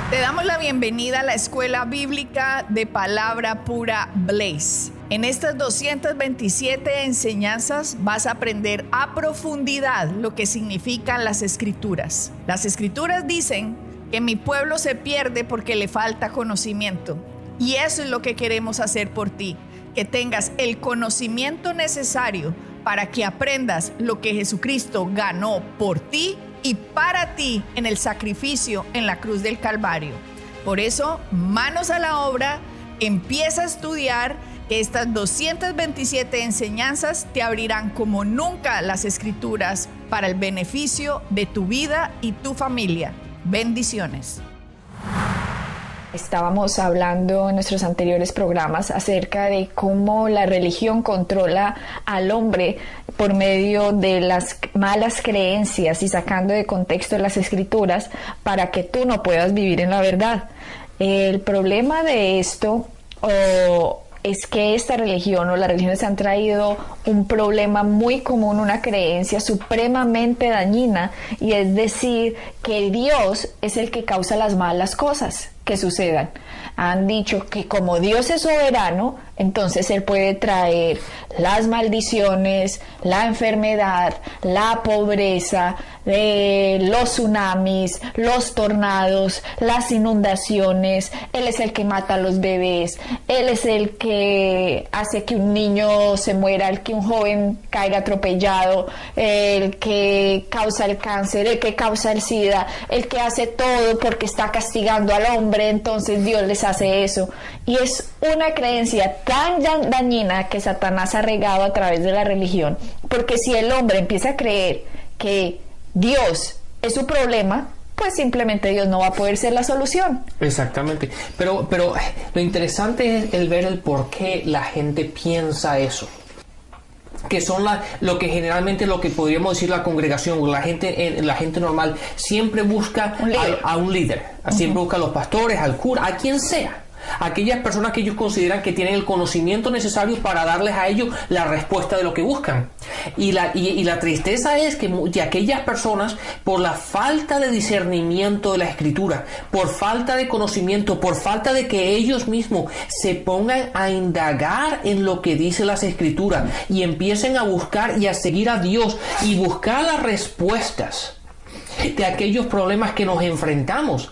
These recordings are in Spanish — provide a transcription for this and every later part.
Te damos la bienvenida a la Escuela Bíblica de Palabra Pura Blaze. En estas 227 enseñanzas vas a aprender a profundidad lo que significan las Escrituras. Las Escrituras dicen que mi pueblo se pierde porque le falta conocimiento. Y eso es lo que queremos hacer por ti, que tengas el conocimiento necesario para que aprendas lo que Jesucristo ganó por ti y para ti en el sacrificio en la cruz del Calvario. Por eso, manos a la obra, empieza a estudiar, que estas 227 enseñanzas te abrirán como nunca las Escrituras para el beneficio de tu vida y tu familia. Bendiciones. Estábamos hablando en nuestros anteriores programas acerca de cómo la religión controla al hombre por medio de las malas creencias y sacando de contexto las Escrituras para que tú no puedas vivir en la verdad. El problema de esto es que esta religión o las religiones han traído un problema muy común, una creencia supremamente dañina, y es decir que Dios es el que causa las malas cosas que sucedan. Han dicho que como Dios es soberano, entonces Él puede traer las maldiciones, la enfermedad, la pobreza, los tsunamis, los tornados, las inundaciones. Él es el que mata a los bebés, Él es el que hace que un niño se muera, el que un joven caiga atropellado, el que causa el cáncer, el que causa el SIDA, el que hace todo porque está castigando al hombre, entonces Dios les hace eso. Y es una creencia tan dañina que Satanás ha regado a través de la religión, porque si el hombre empieza a creer que Dios es su problema, pues simplemente Dios no va a poder ser la solución. Exactamente. Pero lo interesante es el ver el por qué la gente piensa eso. Que son lo que generalmente lo que podríamos decir la congregación, la gente normal siempre busca a un líder, siempre busca a los pastores, al cura, a quien sea. Aquellas personas que ellos consideran que tienen el conocimiento necesario para darles a ellos la respuesta de lo que buscan. Y la tristeza es que aquellas personas, por la falta de discernimiento de la Escritura, por falta de conocimiento, por falta de que ellos mismos se pongan a indagar en lo que dice las Escrituras y empiecen a buscar y a seguir a Dios y buscar las respuestas de aquellos problemas que nos enfrentamos.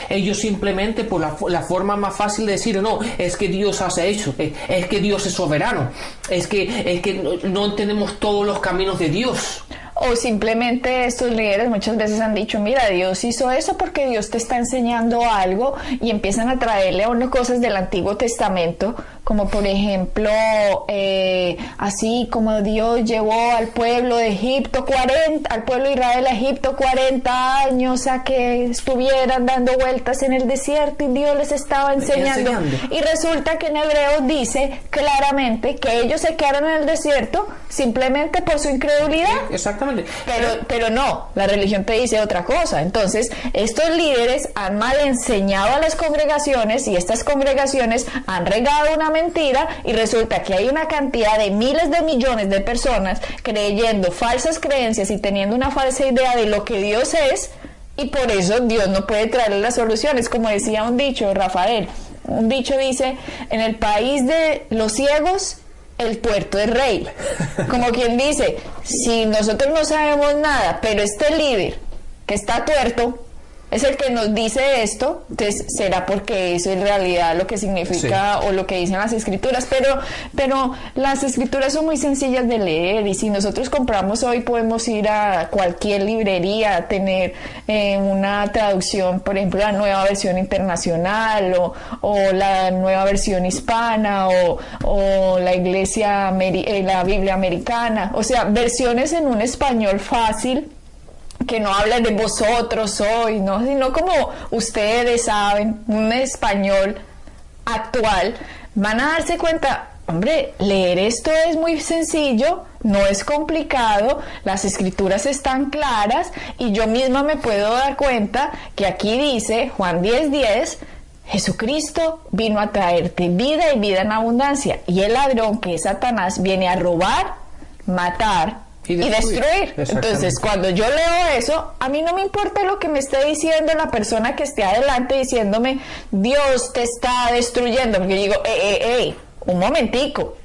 Ellos simplemente por la forma más fácil de decir, no, es que Dios hace eso, es que Dios es soberano, es que no entendemos todos los caminos de Dios. O simplemente estos líderes muchas veces han dicho, mira, Dios hizo eso porque Dios te está enseñando algo, y empiezan a traerle a uno cosas del Antiguo Testamento, como por ejemplo, así como Dios llevó al pueblo de Egipto al pueblo de Israel a Egipto 40 años a que estuvieran dando vueltas en el desierto y Dios les estaba enseñando. Y resulta que en Hebreos dice claramente que ellos se quedaron en el desierto simplemente por su incredulidad. Exactamente. Pero no, la religión te dice otra cosa. Entonces, estos líderes han mal enseñado a las congregaciones y estas congregaciones han regado una mentira, y resulta que hay una cantidad de miles de millones de personas creyendo falsas creencias y teniendo una falsa idea de lo que Dios es, y por eso Dios no puede traerle las soluciones. Como decía un dicho, Rafael, un dicho dice, en el país de los ciegos el tuerto es rey. Como quien dice, si nosotros no sabemos nada, pero este líder que está tuerto es el que nos dice esto, entonces será porque eso es en realidad lo que significa, sí, o lo que dicen las Escrituras. Pero las Escrituras son muy sencillas de leer, y si nosotros compramos hoy podemos ir a cualquier librería a tener una traducción, por ejemplo la Nueva Versión Internacional o la Nueva Versión Hispana o la la Biblia Americana, o sea, versiones en un español fácil, que no habla de vosotros hoy, ¿no? Sino como ustedes saben, un español actual. Van a darse cuenta, hombre, leer esto es muy sencillo, no es complicado, las Escrituras están claras, y yo misma me puedo dar cuenta que aquí dice, Juan 10:10, Jesucristo vino a traerte vida y vida en abundancia, y el ladrón, que es Satanás, viene a robar, matar y destruir. Entonces, cuando yo leo eso, a mí no me importa lo que me esté diciendo la persona que esté adelante diciéndome, Dios te está destruyendo, porque yo digo, un momentico,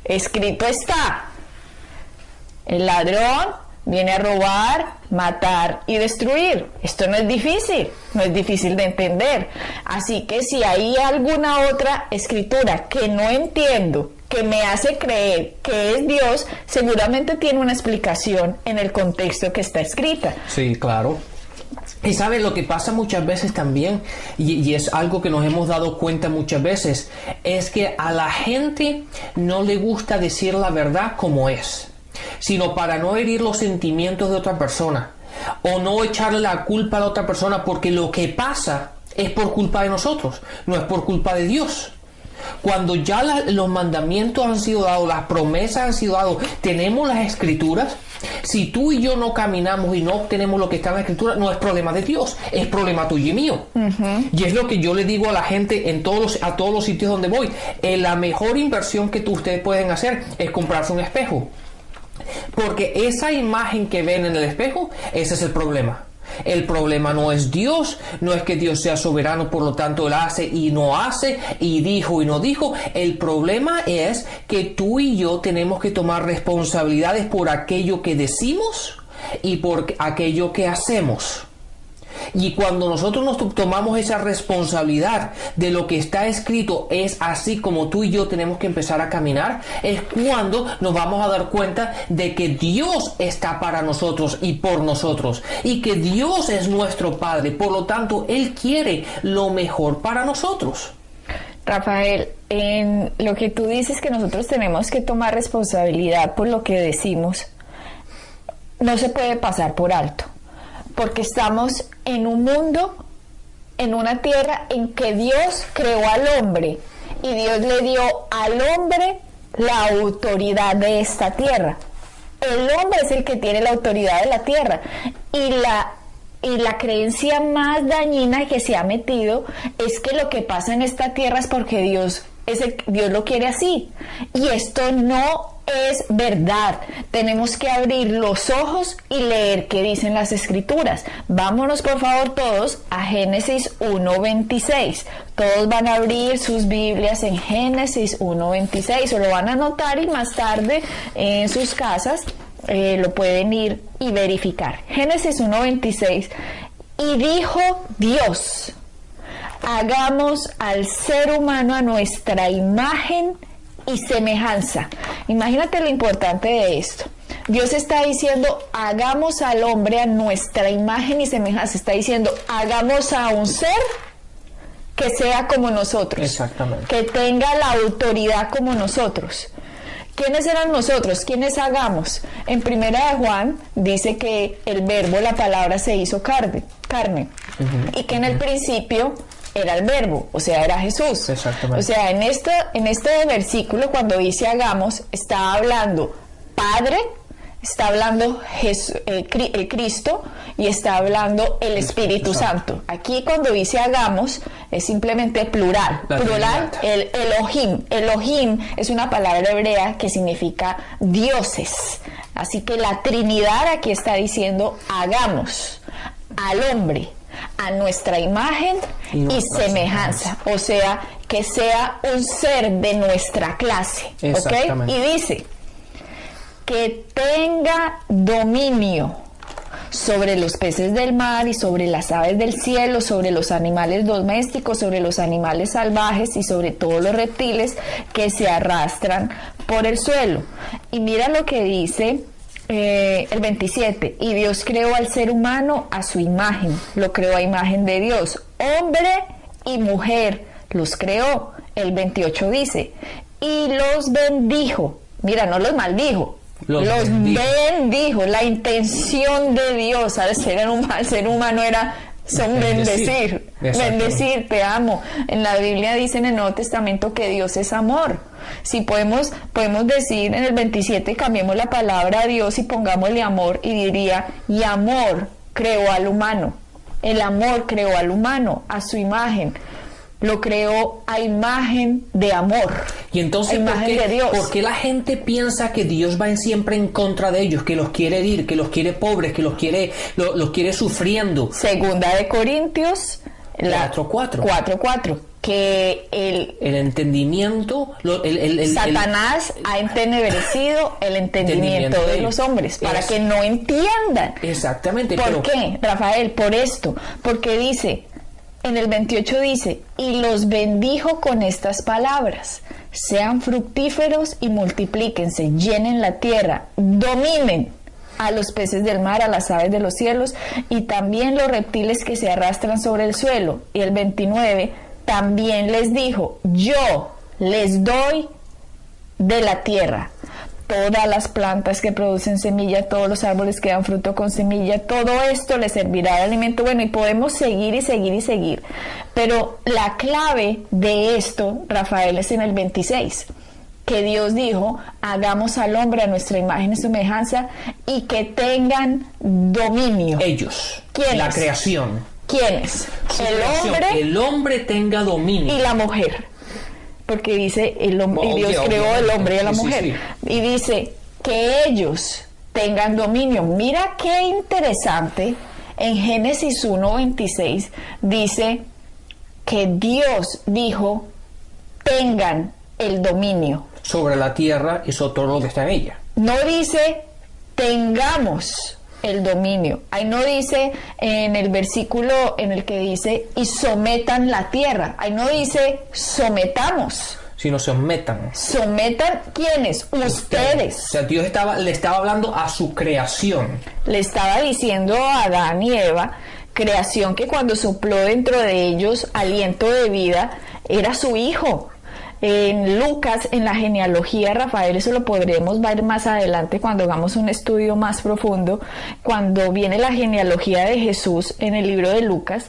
escrito está, el ladrón viene a robar, matar y destruir. Esto no es difícil de entender. Así que si hay alguna otra escritura que no entiendo, que me hace creer que es Dios, seguramente tiene una explicación en el contexto que está escrita. Sí, claro. Y ¿sabes lo que pasa muchas veces también? Y es algo que nos hemos dado cuenta muchas veces, es que a la gente no le gusta decir la verdad como es, sino para no herir los sentimientos de otra persona o no echarle la culpa a la otra persona, porque lo que pasa es por culpa de nosotros, no es por culpa de Dios. Cuando ya los mandamientos han sido dados, las promesas han sido dadas, tenemos las escrituras, si tú y yo no caminamos y no obtenemos lo que está en la escritura, no es problema de Dios, es problema tuyo y mío. Y es lo que yo le digo a la gente a todos los sitios donde voy, la mejor inversión que ustedes pueden hacer es comprarse un espejo, porque esa imagen que ven en el espejo, ese es el problema. El problema no es Dios, no es que Dios sea soberano, por lo tanto Él hace y no hace, y dijo y no dijo. El problema es que tú y yo tenemos que tomar responsabilidades por aquello que decimos y por aquello que hacemos. Y cuando nosotros nos tomamos esa responsabilidad de lo que está escrito es así como tú y yo tenemos que empezar a caminar, es cuando nos vamos a dar cuenta de que Dios está para nosotros y por nosotros, y que Dios es nuestro Padre, por lo tanto Él quiere lo mejor para nosotros. Rafael, en lo que tú dices que nosotros tenemos que tomar responsabilidad por lo que decimos, no se puede pasar por alto. Porque estamos en un mundo, en una tierra en que Dios creó al hombre y Dios le dio al hombre la autoridad de esta tierra. El hombre es el que tiene la autoridad de la tierra y la creencia más dañina que se ha metido es que lo que pasa en esta tierra es porque Dios lo quiere así, y esto no es verdad. Tenemos que abrir los ojos y leer qué dicen las escrituras. Vámonos por favor todos a Génesis 1:26. Todos van a abrir sus Biblias en Génesis 1:26 o lo van a anotar y más tarde en sus casas lo pueden ir y verificar. Génesis 1:26. Y dijo Dios: hagamos al ser humano a nuestra imagen y semejanza. Imagínate lo importante de esto. Dios está diciendo, hagamos al hombre a nuestra imagen y semejanza. Está diciendo, hagamos a un ser que sea como nosotros. Exactamente. Que tenga la autoridad como nosotros. ¿Quiénes eran nosotros? ¿Quiénes hagamos? En Primera de Juan dice que el verbo, la palabra, se hizo carne. Y que en el principio era el verbo, o sea, era Jesús. Exactamente. O sea, en este versículo, cuando dice hagamos, está hablando Padre, está hablando Cristo y está hablando el Espíritu Santo. Aquí cuando dice hagamos es simplemente plural. Plural, el Elohim. Elohim es una palabra hebrea que significa dioses. Así que la Trinidad aquí está diciendo hagamos al hombre a nuestra imagen y semejanza, o sea, que sea un ser de nuestra clase, ¿ok? Y dice que tenga dominio sobre los peces del mar y sobre las aves del cielo, sobre los animales domésticos, sobre los animales salvajes y sobre todos los reptiles que se arrastran por el suelo. Y mira lo que dice el 27, y Dios creó al ser humano a su imagen, lo creó a imagen de Dios, hombre y mujer los creó. El 28 dice, y los bendijo, mira, no los maldijo, los bendijo. La intención de Dios al ser humano era bendecir, te amo. En la Biblia dice en el Nuevo Testamento que Dios es amor. Si podemos decir en el 27, cambiemos la palabra a Dios y pongámosle amor, y diría, y amor creó al humano. El amor creó al humano a su imagen. lo creó a imagen de amor. Y entonces, ¿por qué la gente piensa que Dios va siempre en contra de ellos, que los quiere herir, que los quiere pobres, que los quiere sufriendo? Segunda de Corintios 4:4, que el entendimiento, Satanás ha entenebrecido el entendimiento de los hombres para que no entiendan. Exactamente. ¿Por qué, Rafael? Por esto, porque dice, en el 28 dice, y los bendijo con estas palabras: sean fructíferos y multiplíquense, llenen la tierra, dominen a los peces del mar, a las aves de los cielos y también los reptiles que se arrastran sobre el suelo. Y el 29 también les dijo, yo les doy de la tierra todas las plantas que producen semilla, todos los árboles que dan fruto con semilla, todo esto les servirá de alimento. Bueno, y podemos seguir y seguir y seguir, pero la clave de esto, Rafael, es en el 26, que Dios dijo, hagamos al hombre a nuestra imagen y semejanza y que tengan dominio. Ellos. ¿Quiénes? La creación. ¿Quiénes? El hombre tenga dominio. Y la mujer. Porque dice, y Dios creó el hombre y la mujer. Sí. Y dice, que ellos tengan dominio. Mira qué interesante. En Génesis 1:26 dice que Dios dijo, tengan el dominio. Sobre la tierra y sobre todo lo que está en ella. No dice, tengamos el dominio. Ahí no dice en el versículo en el que dice y sometan la tierra. Ahí no dice sometamos. Sino sometan. ¿Sometan quiénes? Ustedes. O sea, Dios le estaba hablando a su creación. Le estaba diciendo a Adán y Eva, creación que cuando sopló dentro de ellos aliento de vida, era su hijo. En Lucas, en la genealogía, Rafael, eso lo podremos ver más adelante cuando hagamos un estudio más profundo, cuando viene la genealogía de Jesús en el libro de Lucas,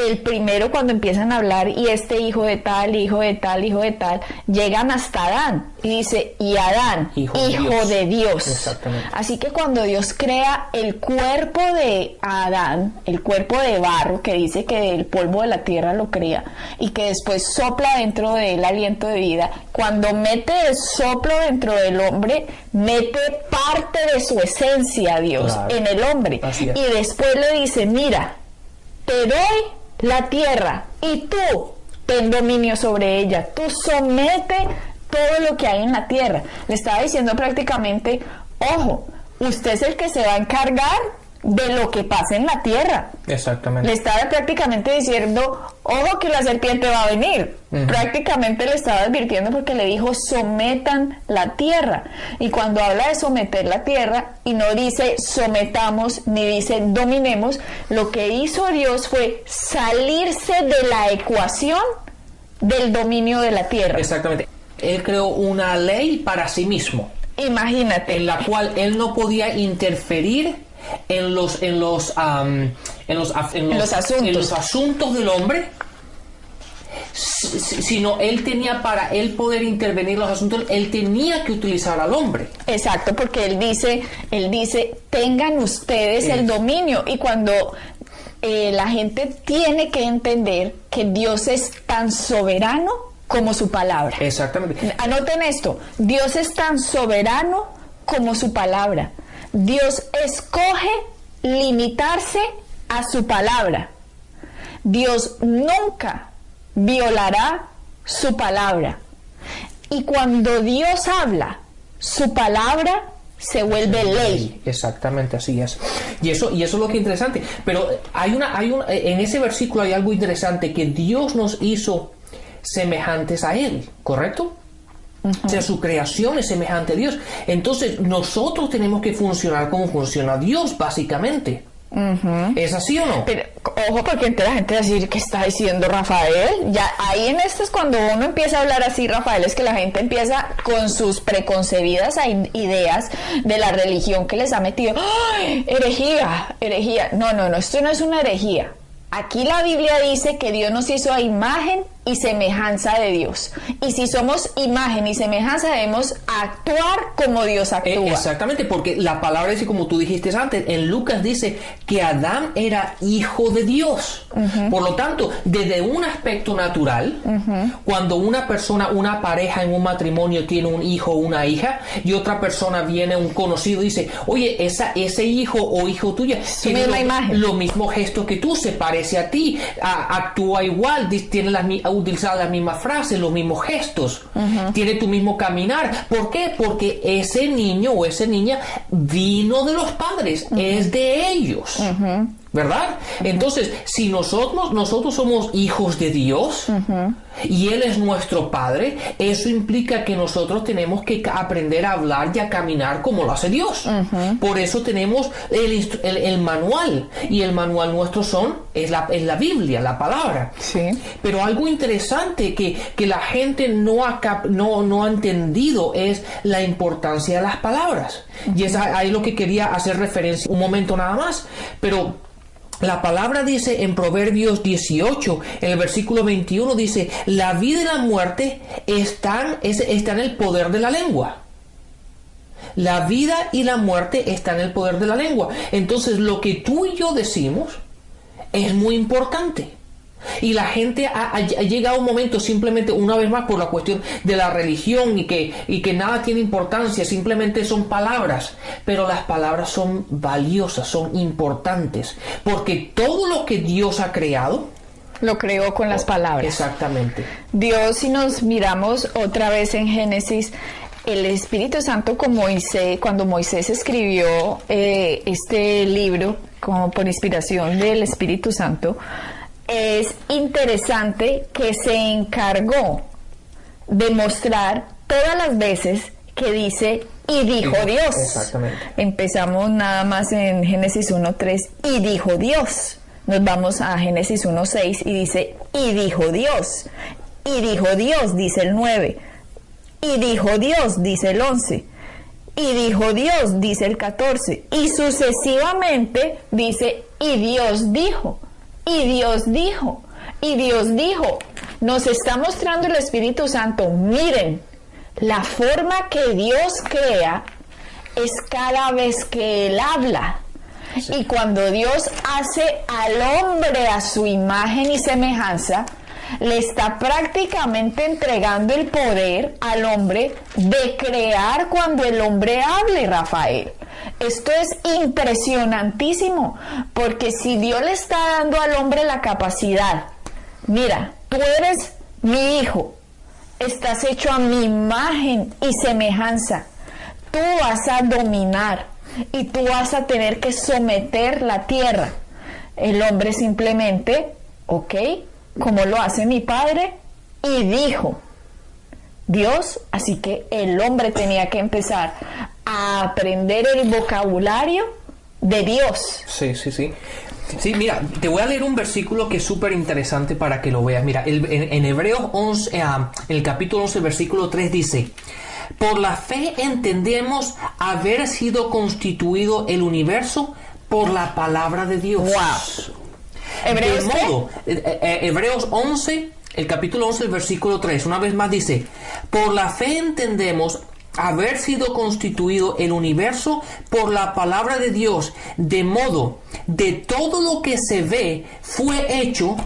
el primero cuando empiezan a hablar y este hijo de tal, hijo de tal, hijo de tal, llegan hasta Adán y dice, y Adán, hijo de Dios. Exactamente. Así que cuando Dios crea el cuerpo de Adán, el cuerpo de barro, que dice que del polvo de la tierra lo crea y que después sopla dentro de él aliento de vida, cuando mete el soplo dentro del hombre, mete parte de su esencia, Dios, claro, en el hombre. Y después le dice, mira, te doy la tierra y tú ten dominio sobre ella, tú somete todo lo que hay en la tierra. Le estaba diciendo prácticamente, ojo, usted es el que se va a encargar de lo que pasa en la tierra. Exactamente. Le estaba prácticamente diciendo, ojo que la serpiente va a venir. Prácticamente le estaba advirtiendo porque le dijo, sometan la tierra. Y cuando habla de someter la tierra, y no dice sometamos, ni dice dominemos, lo que hizo Dios fue salirse de la ecuación del dominio de la tierra. Exactamente. Él creó una ley para sí mismo. Imagínate. En la cual él no podía interferir en los asuntos del hombre, sino él tenía, para él poder intervenir en los asuntos, él tenía que utilizar al hombre. Exacto, porque él dice, tengan ustedes el dominio. Y cuando la gente tiene que entender que Dios es tan soberano como su palabra. Exactamente. Anoten esto, Dios es tan soberano como su palabra. Dios escoge limitarse a su palabra. Dios nunca violará su palabra. Y cuando Dios habla, su palabra se vuelve ley. Exactamente, así es. Y eso es lo que es interesante. Pero en ese versículo hay algo interesante, que Dios nos hizo semejantes a Él, ¿correcto? O sea, su creación es semejante a Dios. Entonces, nosotros tenemos que funcionar como funciona Dios, básicamente. ¿Es así o no? Pero, ojo, porque entonces la gente va a decir, ¿qué está diciendo Rafael? Ya ahí en esto es cuando uno empieza a hablar así, Rafael, es que la gente empieza con sus preconcebidas ideas de la religión que les ha metido. ¡Ay, herejía! No, esto no es una herejía. Aquí la Biblia dice que Dios nos hizo a imagen y semejanza de Dios. Y si somos imagen y semejanza, debemos actuar como Dios actúa. Exactamente, porque la palabra dice, como tú dijiste antes, en Lucas dice que Adán era hijo de Dios. Por lo tanto, desde un aspecto natural, cuando una persona, una pareja en un matrimonio tiene un hijo o una hija, y otra persona viene, un conocido, y dice, oye, ese hijo o hijo tuya tiene los mismos gestos que tú, se parece a ti, actúa igual, tiene utilizar las mismas frases, los mismos gestos, tiene tu mismo caminar. ¿Por qué? Porque ese niño o esa niña vino de los padres, es de ellos. ¿Verdad? Entonces, si nosotros somos hijos de Dios y Él es nuestro Padre, eso implica que nosotros tenemos que aprender a hablar y a caminar como lo hace Dios. Por eso tenemos el manual, y el manual nuestro es la Biblia, la palabra. Sí. Pero algo interesante que la gente no ha entendido es la importancia de las palabras. Y es ahí lo que quería hacer referencia un momento nada más. Pero la palabra dice en Proverbios 18, en el versículo 21, dice, la vida y la muerte están en el poder de la lengua. La vida y la muerte están en el poder de la lengua. Entonces, lo que tú y yo decimos es muy importante. Y la gente ha llegado a un momento, simplemente una vez más por la cuestión de la religión y que nada tiene importancia, simplemente son palabras, pero las palabras son valiosas, son importantes, porque todo lo que Dios ha creado lo creó con las palabras. Exactamente. Dios, si nos miramos otra vez en Génesis, el Espíritu Santo cuando Moisés escribió este libro como por inspiración del Espíritu Santo, es interesante que se encargó de mostrar todas las veces que dice y dijo Dios. Exactamente. Empezamos nada más en Génesis 1:3 y dijo Dios. Nos vamos a Génesis 1:6 y dice y dijo Dios. Y dijo Dios, dice el 9. Y dijo Dios, dice el 11. Y dijo Dios, dice el 14. Y sucesivamente dice y Dios dijo. Y Dios dijo, y Dios dijo. Nos está mostrando el Espíritu Santo. Miren, la forma que Dios crea es cada vez que Él habla. Sí. Y cuando Dios hace al hombre a su imagen y semejanza, le está prácticamente entregando el poder al hombre de crear cuando el hombre hable, Rafael. Esto es impresionantísimo, porque si Dios le está dando al hombre la capacidad, mira, tú eres mi hijo, estás hecho a mi imagen y semejanza, tú vas a dominar y tú vas a tener que someter la tierra. El hombre simplemente, ok, como lo hace mi padre, y dijo Dios, así que el hombre tenía que empezar a aprender el vocabulario de Dios. Sí. Sí, mira, te voy a leer un versículo que es súper interesante para que lo veas. Mira, en Hebreos 11, en el capítulo 11, versículo 3 dice, por la fe entendemos haber sido constituido el universo por la palabra de Dios. ¡Wow! Hebreos 11, el capítulo 11, el versículo 3, una vez más dice, por la fe entendemos haber sido constituido el universo por la palabra de Dios, de modo de todo lo que se ve fue hecho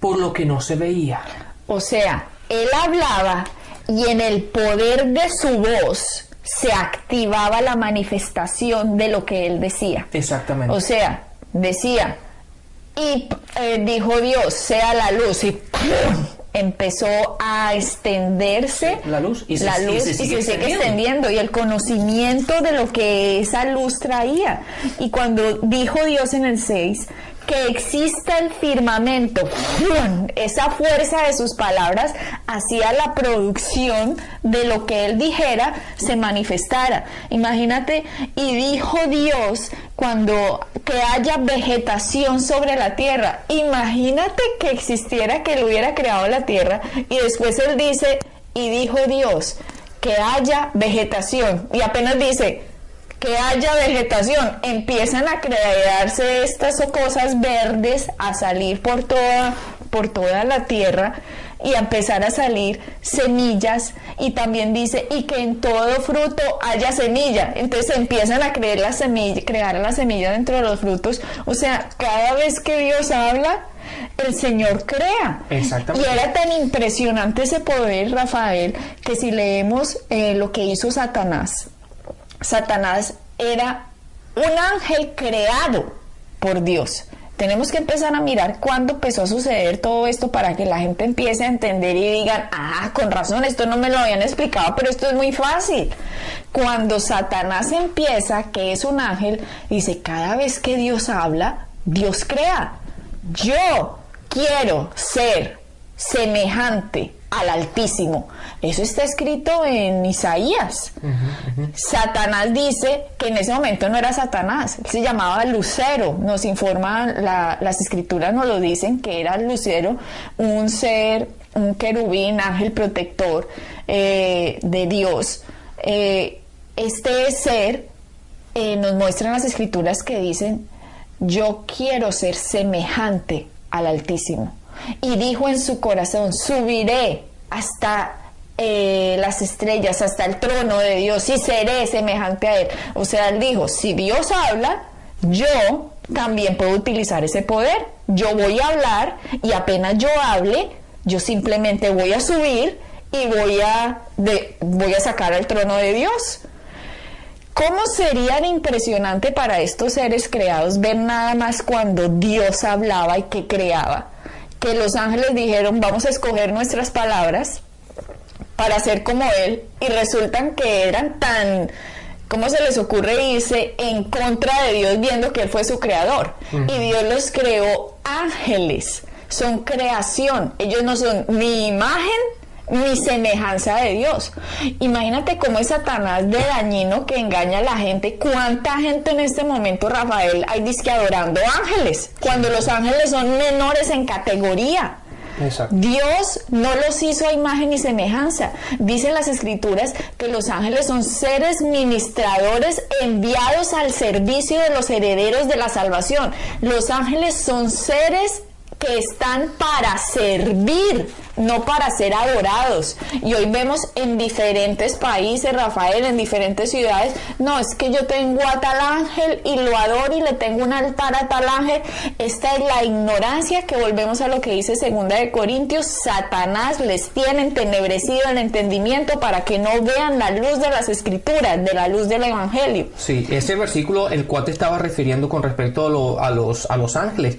por lo que no se veía. O sea, Él hablaba y en el poder de su voz se activaba la manifestación de lo que Él decía. Exactamente. O sea, decía, y dijo Dios, sea la luz, y ¡pum!, empezó a extenderse la luz y se sigue extendiendo, y el conocimiento de lo que esa luz traía. Y cuando dijo Dios en el 6 que exista el firmamento, ¡pum!, esa fuerza de sus palabras hacía la producción de lo que Él dijera se manifestara. Imagínate, y dijo Dios cuando que haya vegetación sobre la tierra. Imagínate que existiera, que Él hubiera creado la tierra, y después Él dice, y dijo Dios que haya vegetación, y apenas dice que haya vegetación, empiezan a crearse estas cosas verdes, a salir por por toda la tierra y a empezar a salir semillas, y también dice, y que en todo fruto haya semilla. Entonces empiezan a crear la semilla dentro de los frutos. O sea, cada vez que Dios habla, el Señor crea. Exactamente. Y era tan impresionante ese poder, Rafael, que si leemos lo que hizo Satanás era un ángel creado por Dios. Tenemos que empezar a mirar cuándo empezó a suceder todo esto para que la gente empiece a entender y digan, con razón, esto no me lo habían explicado, pero esto es muy fácil. Cuando Satanás empieza, que es un ángel, dice, cada vez que Dios habla, Dios crea. Yo quiero ser semejante al Altísimo. Eso está escrito en Isaías. Satanás dice que en ese momento no era Satanás, se llamaba Lucero. Nos informan, las escrituras nos lo dicen, que era Lucero, un ser, un querubín, ángel protector de Dios. Este ser nos muestran las escrituras que dicen, yo quiero ser semejante al Altísimo. Y dijo en su corazón, subiré hasta las estrellas, hasta el trono de Dios, y seré semejante a Él. O sea, él dijo, si Dios habla, yo también puedo utilizar ese poder. Yo voy a hablar, y apenas yo hable, yo simplemente voy a subir y voy a sacar al trono de Dios. ¿Cómo sería de impresionante para estos seres creados ver nada más cuando Dios hablaba y que creaba? Que los ángeles dijeron, vamos a escoger nuestras palabras para ser como Él, y resultan que eran tan, ¿cómo se les ocurre irse en contra de Dios viendo que Él fue su creador? Y Dios los creó ángeles, son creación, ellos no son ni imagen ni semejanza de Dios. Imagínate cómo es Satanás de dañino, que engaña a la gente. ¿Cuánta gente en este momento, Rafael, hay disque adorando ángeles, cuando los ángeles son menores en categoría? Exacto. Dios no los hizo a imagen y semejanza. Dicen las escrituras que los ángeles son seres ministradores enviados al servicio de los herederos de la salvación. Los ángeles son seres que están para servir, no para ser adorados. Y hoy vemos en diferentes países, Rafael, en diferentes ciudades, no, es que yo tengo a tal ángel y lo adoro y le tengo un altar a tal ángel. Esta es la ignorancia, que volvemos a lo que dice 2 de Corintios, Satanás les tiene entenebrecido el entendimiento para que no vean la luz de las escrituras, de la luz del evangelio. Sí, ese versículo el cual te estaba refiriendo con respecto a los ángeles,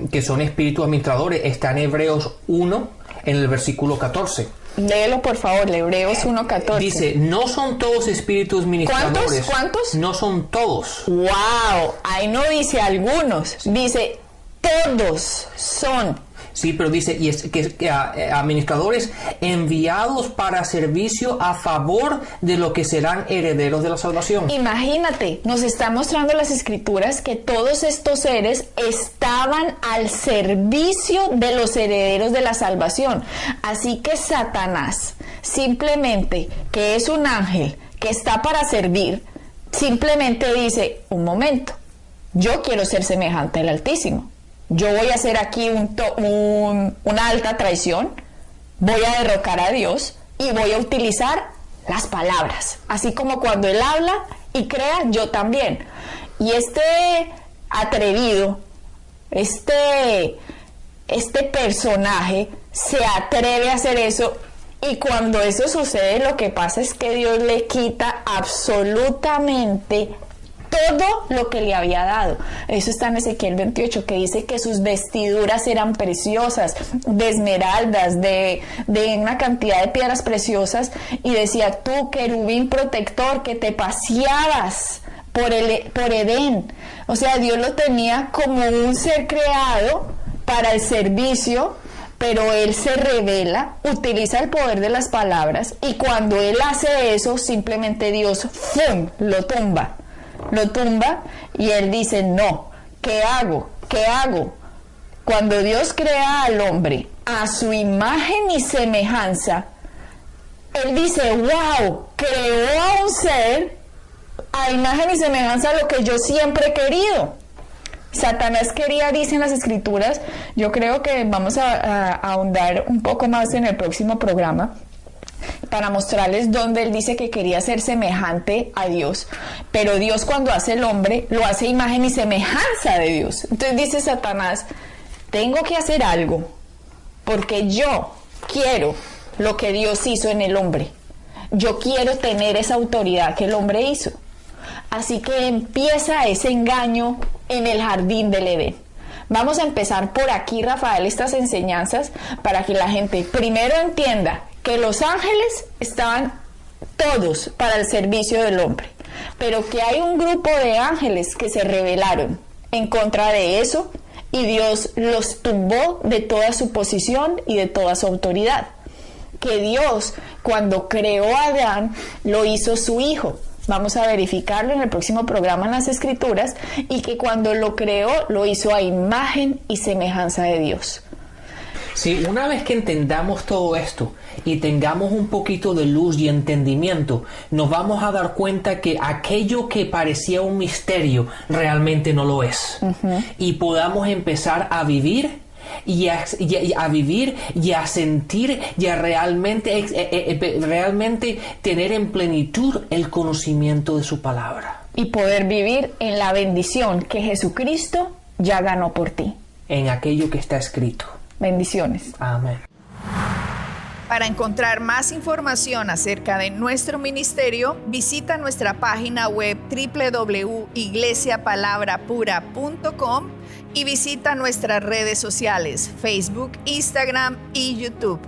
que son espíritus administradores, está en Hebreos 1, en el versículo 14. Léelo, por favor, Hebreos 1:14. Dice, no son todos espíritus ministradores. ¿Cuántos? No son todos. ¡Wow! Ahí no dice algunos, dice todos son. Sí, pero dice, y es que administradores enviados para servicio a favor de lo que serán herederos de la salvación. Imagínate, nos está mostrando las escrituras que todos estos seres estaban al servicio de los herederos de la salvación. Así que Satanás, simplemente, que es un ángel que está para servir, simplemente dice, un momento, yo quiero ser semejante al Altísimo. Yo voy a hacer aquí una alta traición, voy a derrocar a Dios y voy a utilizar las palabras. Así como cuando Él habla y crea, yo también. Y este atrevido, este personaje se atreve a hacer eso, y cuando eso sucede, lo que pasa es que Dios le quita absolutamente todo lo que le había dado. Eso está en Ezequiel 28, que dice que sus vestiduras eran preciosas, de esmeraldas, de una cantidad de piedras preciosas, y decía, tú, querubín protector, que te paseabas por Edén. O sea, Dios lo tenía como un ser creado para el servicio, pero Él se revela, utiliza el poder de las palabras, y cuando Él hace eso, simplemente Dios, ¡fum!, lo tumba, y Él dice, no, ¿qué hago? Cuando Dios crea al hombre a su imagen y semejanza, Él dice, wow, creó a un ser a imagen y semejanza de lo que yo siempre he querido. Satanás quería, dicen las escrituras, yo creo que vamos a ahondar un poco más en el próximo programa, para mostrarles dónde él dice que quería ser semejante a Dios, pero Dios cuando hace el hombre, lo hace imagen y semejanza de Dios. Entonces dice Satanás, tengo que hacer algo, porque yo quiero lo que Dios hizo en el hombre. Yo quiero tener esa autoridad que el hombre hizo. Así que empieza ese engaño en el jardín del Edén. Vamos a empezar por aquí, Rafael, estas enseñanzas para que la gente primero entienda que los ángeles estaban todos para el servicio del hombre, pero que hay un grupo de ángeles que se rebelaron en contra de eso y Dios los tumbó de toda su posición y de toda su autoridad. Que Dios, cuando creó a Adán, lo hizo su hijo. Vamos a verificarlo en el próximo programa en las Escrituras, y que cuando lo creó, lo hizo a imagen y semejanza de Dios. Sí, una vez que entendamos todo esto y tengamos un poquito de luz y entendimiento, nos vamos a dar cuenta que aquello que parecía un misterio realmente no lo es. Y podamos empezar a vivir y a vivir y a sentir y a realmente tener en plenitud el conocimiento de su palabra. Y poder vivir en la bendición que Jesucristo ya ganó por ti. En aquello que está escrito. Bendiciones. Amén. Para encontrar más información acerca de nuestro ministerio, visita nuestra página web www.iglesiapalabrapura.com y visita nuestras redes sociales, Facebook, Instagram y YouTube.